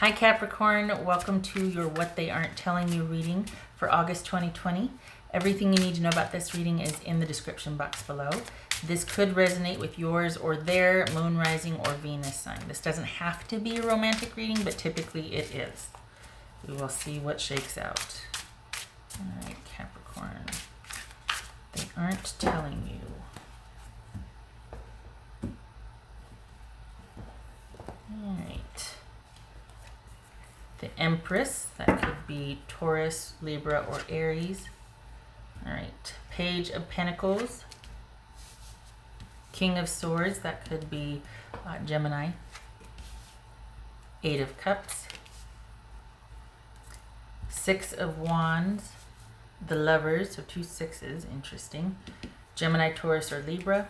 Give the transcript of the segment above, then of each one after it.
Hi Capricorn, welcome to your What They Aren't Telling You reading for August 2020. Everything you need to know about this reading is in the description box below. This could resonate with yours or their moon, rising, or Venus sign. This doesn't have to be a romantic reading, but typically it is. We will see what shakes out. All right, Capricorn. They aren't telling you. All right. The Empress, that could be Taurus, Libra, or Aries. All right, Page of Pentacles. King of Swords, that could be Gemini. Eight of Cups. Six of Wands. The Lovers, so two sixes, interesting. Gemini, Taurus, or Libra.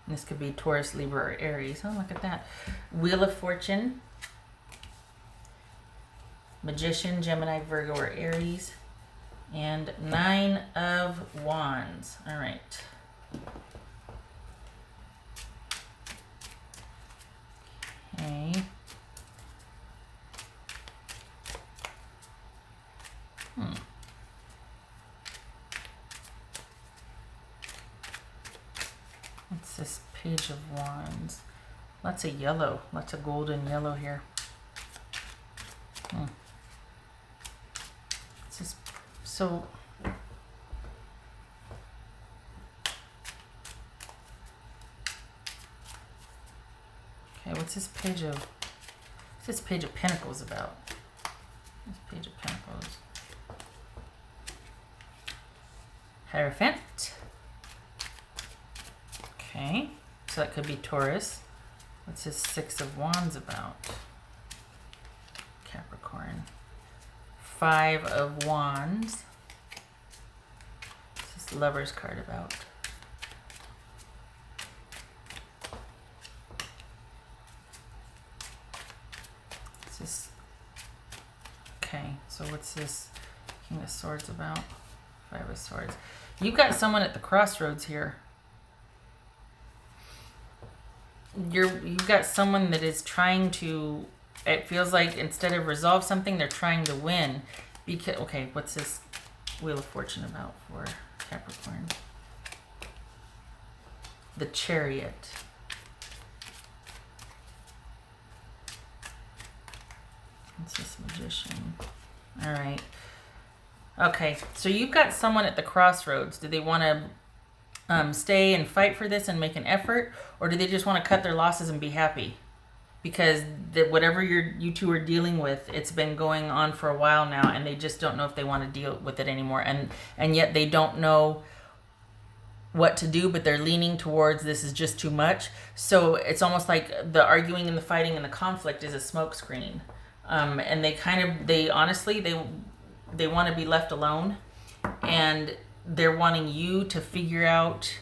And this could be Taurus, Libra, or Aries. Oh, look at that. Wheel of Fortune. Magician, Gemini, Virgo, or Aries. And Nine of Wands. All right. Okay. What's this Page of Wands? Lots of yellow. Lots of golden yellow here. It's just so... Okay, what's this Page of Pentacles about? This Page of Pentacles. Hierophant. Okay, so that could be Taurus. What's this Six of Wands about? Capricorn. Five of Wands. What's this Lover's card about? What's this? Okay, so what's this King of Swords about? Five of Swords. You've got someone at the crossroads here. You've got someone that is trying to, it feels like instead of resolve something, they're trying to win. Because, okay, what's this Wheel of Fortune about for Capricorn? The Chariot. What's this Magician? All right. Okay, so you've got someone at the crossroads. Do they want to stay and fight for this and make an effort, or do they just want to cut their losses and be happy? Because whatever you two are dealing with, it's been going on for a while now, and they just don't know if they want to deal with it anymore, and yet they don't know what to do, but they're leaning towards this is just too much. So it's almost like the arguing and the fighting and the conflict is a smokescreen, and they honestly want to be left alone, and they're wanting you to figure out,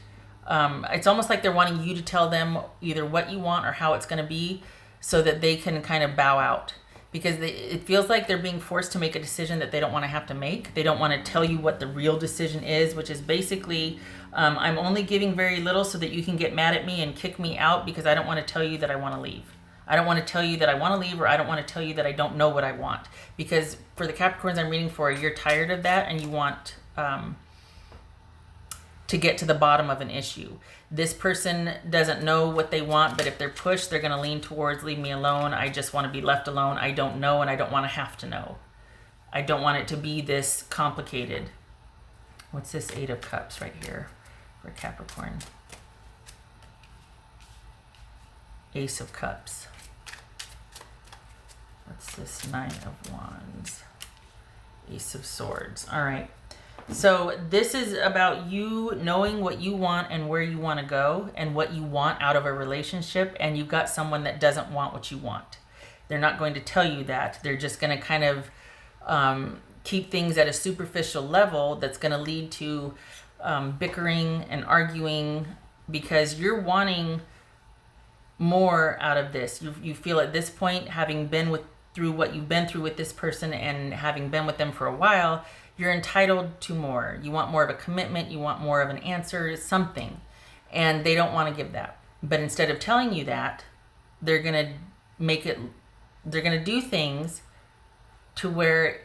it's almost like they're wanting you to tell them either what you want or how it's going to be so that they can kind of bow out. Because it feels like they're being forced to make a decision that they don't want to have to make. They don't want to tell you what the real decision is, which is basically, I'm only giving very little so that you can get mad at me and kick me out because I don't want to tell you that I want to leave. I don't want to tell you that I want to leave, or I don't want to tell you that I don't know what I want. Because for the Capricorns I'm reading for, you're tired of that and you want... to get to the bottom of an issue. This person doesn't know what they want, but if they're pushed, they're going to lean towards leave me alone. I just want to be left alone. I don't know, and I don't want to have to know. I don't want it to be this complicated. What's this Eight of Cups right here for Capricorn? Ace of Cups. What's this Nine of Wands? Ace of Swords. All right. So this is about you knowing what you want and where you want to go and what you want out of a relationship, and you've got someone that doesn't want what you want. They're not going to tell you that. They're just going to kind of keep things at a superficial level that's going to lead to bickering and arguing because you're wanting more out of this. You feel at this point, having been through what you've been through with this person and having been with them for a while, you're entitled to more. You want more of a commitment. You want more of an answer, something. And they don't want to give that. But instead of telling you that, they're going to make it they're going to do things to where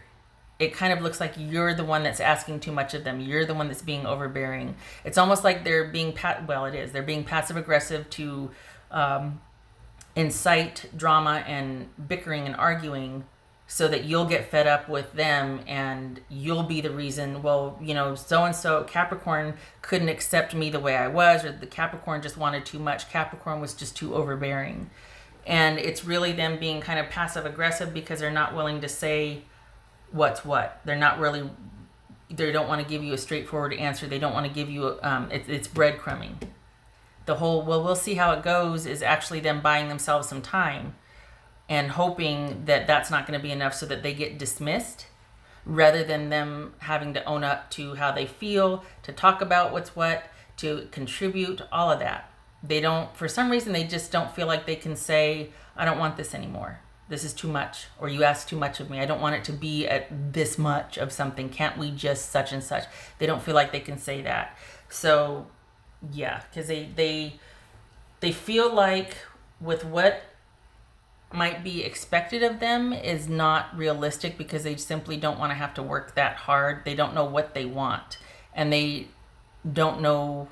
it kind of looks like you're the one that's asking too much of them. You're the one that's being overbearing. It's almost like they're being they're being passive aggressive to incite drama and bickering and arguing, so that you'll get fed up with them and you'll be the reason, well, you know, so-and-so Capricorn couldn't accept me the way I was, or the Capricorn just wanted too much. Capricorn was just too overbearing. And it's really them being kind of passive aggressive because they're not willing to say what's what. They don't want to give you a straightforward answer. They don't want to give you, it's breadcrumbing. The whole, well, we'll see how it goes is actually them buying themselves some time and hoping that that's not going to be enough so that they get dismissed, rather than them having to own up to how they feel, to talk about what's what, to contribute, all of that. They don't, for some reason, they just don't feel like they can say, I don't want this anymore. This is too much, or you ask too much of me. I don't want it to be at this much of something. Can't we just such and such? They don't feel like they can say that. So, yeah, because they feel like with what might be expected of them is not realistic, because they simply don't want to have to work that hard. They don't know what they want, and they don't know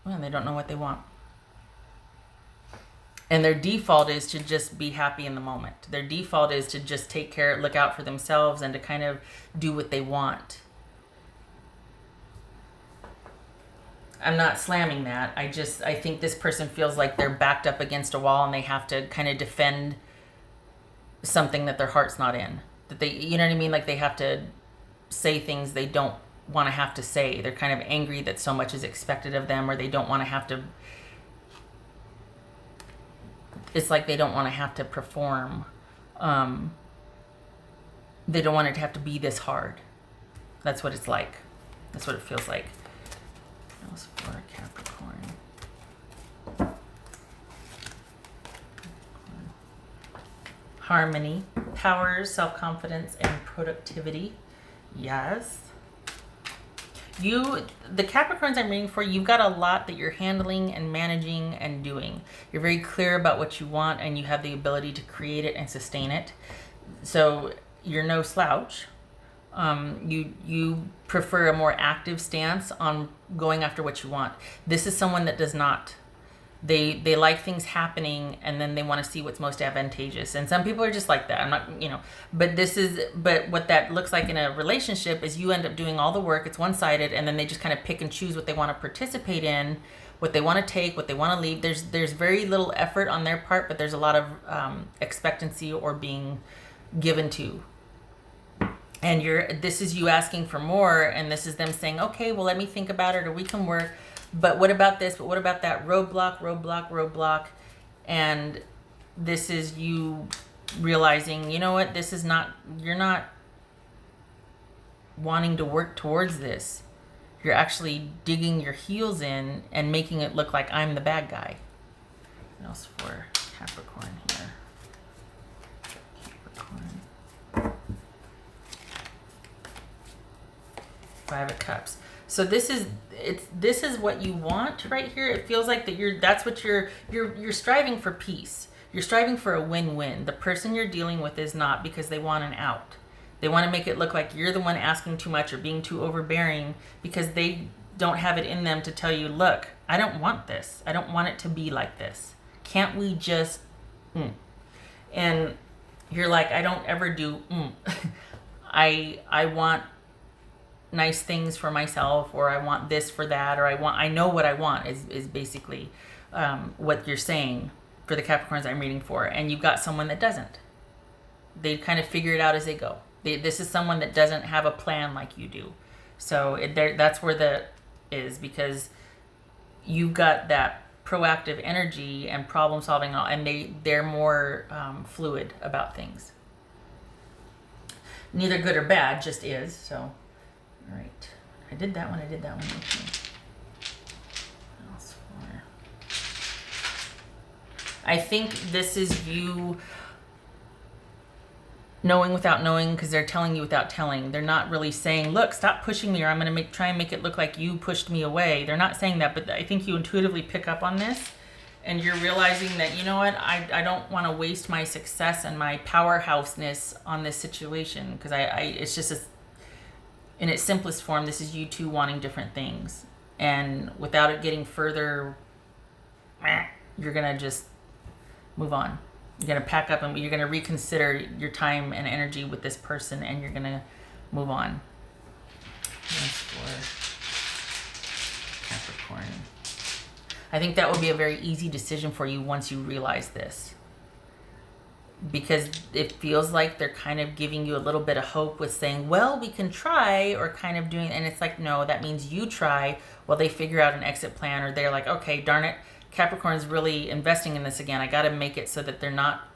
what they want. And their default is to just be happy in the moment. Their default is to just look out for themselves and to kind of do what they want. I'm not slamming that. I think this person feels like they're backed up against a wall and they have to kind of defend something that their heart's not in. That they, you know what I mean? Like they have to say things they don't want to have to say. They're kind of angry that so much is expected of them, or they don't want to have to, it's like they don't want to have to perform. They don't want it to have to be this hard. That's what it's like. That's what it feels like. That was for Capricorn. Harmony, power, self-confidence, and productivity. Yes. The Capricorns I'm reading for, you've got a lot that you're handling and managing and doing. You're very clear about what you want, and you have the ability to create it and sustain it. So you're no slouch. You prefer a more active stance on going after what you want. This is someone that does not. They like things happening, and then they want to see what's most advantageous. And some people are just like that. I'm not, but what that looks like in a relationship is you end up doing all the work. It's one-sided, and then they just kind of pick and choose what they want to participate in, what they want to take, what they want to leave. There's very little effort on their part, but there's a lot of expectancy or being given to. And this is you asking for more, and this is them saying, okay, well, let me think about it, or we can work. But what about this? But what about that? Roadblock. And this is you realizing, you know what? This is not, you're not wanting to work towards this. You're actually digging your heels in and making it look like I'm the bad guy. What else for Capricorn here? Capricorn. Five of Cups. So this is what you want right here. It feels like that's what you're striving for peace. You're striving for a win-win. The person you're dealing with is not, because they want an out. They want to make it look like you're the one asking too much or being too overbearing, because they don't have it in them to tell you, look, I don't want this. I don't want it to be like this. Can't we just And you're like, I don't ever do I want nice things for myself, or I want this for that, or I know what I want is basically what you're saying for the Capricorns I'm reading for. And you've got someone that doesn't. They kind of figure it out as they go. This is someone that doesn't have a plan like you do. So that's where the is, because you've got that proactive energy and problem solving, and they're more fluid about things. Neither good or bad, just is. So all right, I did that one. Okay. What else for? I think this is you knowing without knowing, because they're telling you without telling. They're not really saying, look, stop pushing me, or I'm going to try and make it look like you pushed me away. They're not saying that, but I think you intuitively pick up on this, and you're realizing that, you know what, I don't want to waste my success and my powerhouseness on this situation, because it's just in its simplest form, this is you two wanting different things, and without it getting further, you're gonna just move on. You're gonna pack up and you're gonna reconsider your time and energy with this person, and you're gonna move on. That's for Capricorn. I think that will be a very easy decision for you once you realize this, because it feels like they're kind of giving you a little bit of hope with saying, well, we can try, or kind of doing, and it's like, no, that means you try while they figure out an exit plan, or they're like, okay, darn it, Capricorn's really investing in this again. I got to make it so that they're not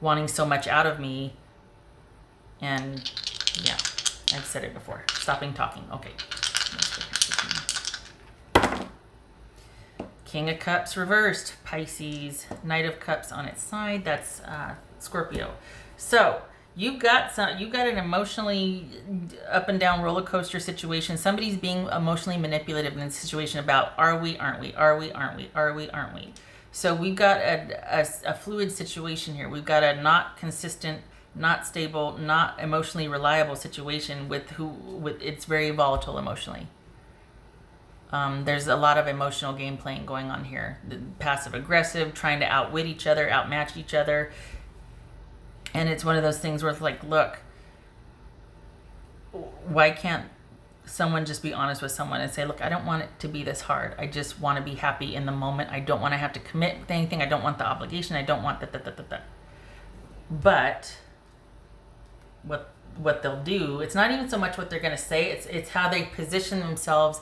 wanting so much out of me. And yeah, I've said it before. Stopping talking. Okay. King of Cups reversed, Pisces. Knight of Cups on its side, that's Scorpio. So you've got an emotionally up and down roller coaster situation. Somebody's being emotionally manipulative in this situation about, are we, aren't we, are we, aren't we, are we, aren't we. So we've got a fluid situation here. We've got a not consistent, not stable, not emotionally reliable situation with it's very volatile emotionally. There's a lot of emotional game playing going on here. The passive aggressive, trying to outwit each other, outmatch each other. And it's one of those things where it's like, look, why can't someone just be honest with someone and say, look, I don't want it to be this hard. I just want to be happy in the moment. I don't want to have to commit with anything. I don't want the obligation. I don't want that. But what they'll do, it's not even so much what they're going to say. It's how they position themselves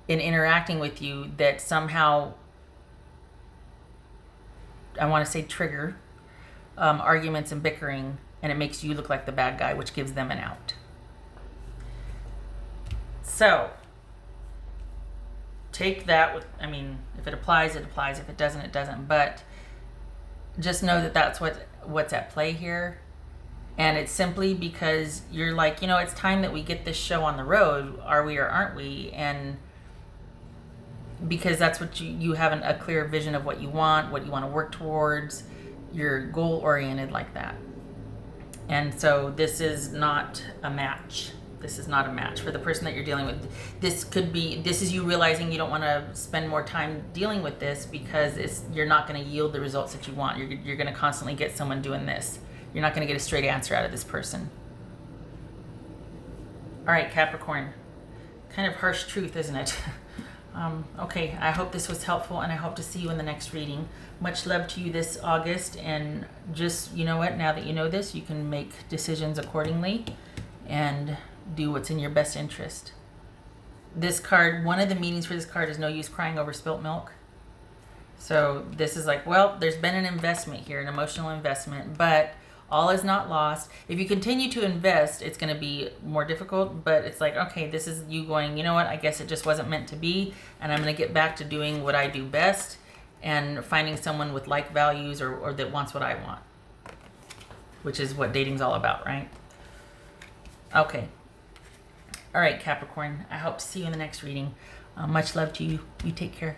in interacting with you that somehow, I want to say, trigger arguments and bickering, and it makes you look like the bad guy, which gives them an out. So take that with, I mean, if it applies, it applies. If it doesn't, it doesn't. But just know that that's what's at play here. And it's simply because you're like, you know, it's time that we get this show on the road. Are we or aren't we? And because that's what you have a clear vision of what you want to work towards. You're goal oriented like that. And so this is not a match. This is not a match for the person that you're dealing with. This is you realizing you don't want to spend more time dealing with this because you're not going to yield the results that you want. You're going to constantly get someone doing this. You're not going to get a straight answer out of this person. All right, Capricorn. Kind of harsh truth, isn't it? Okay, I hope this was helpful, and I hope to see you in the next reading. Much love to you this August, and just, you know what, now that you know this, you can make decisions accordingly and do what's in your best interest. This card, one of the meanings for this card is no use crying over spilt milk. So this is like, well, there's been an investment here, an emotional investment, but all is not lost. If you continue to invest, it's going to be more difficult, but it's like, okay, this is you going, you know what, I guess it just wasn't meant to be, and I'm going to get back to doing what I do best and finding someone with like values or that wants what I want, which is what dating's all about, right? Okay. All right, Capricorn, I hope to see you in the next reading. Much love to you. You take care.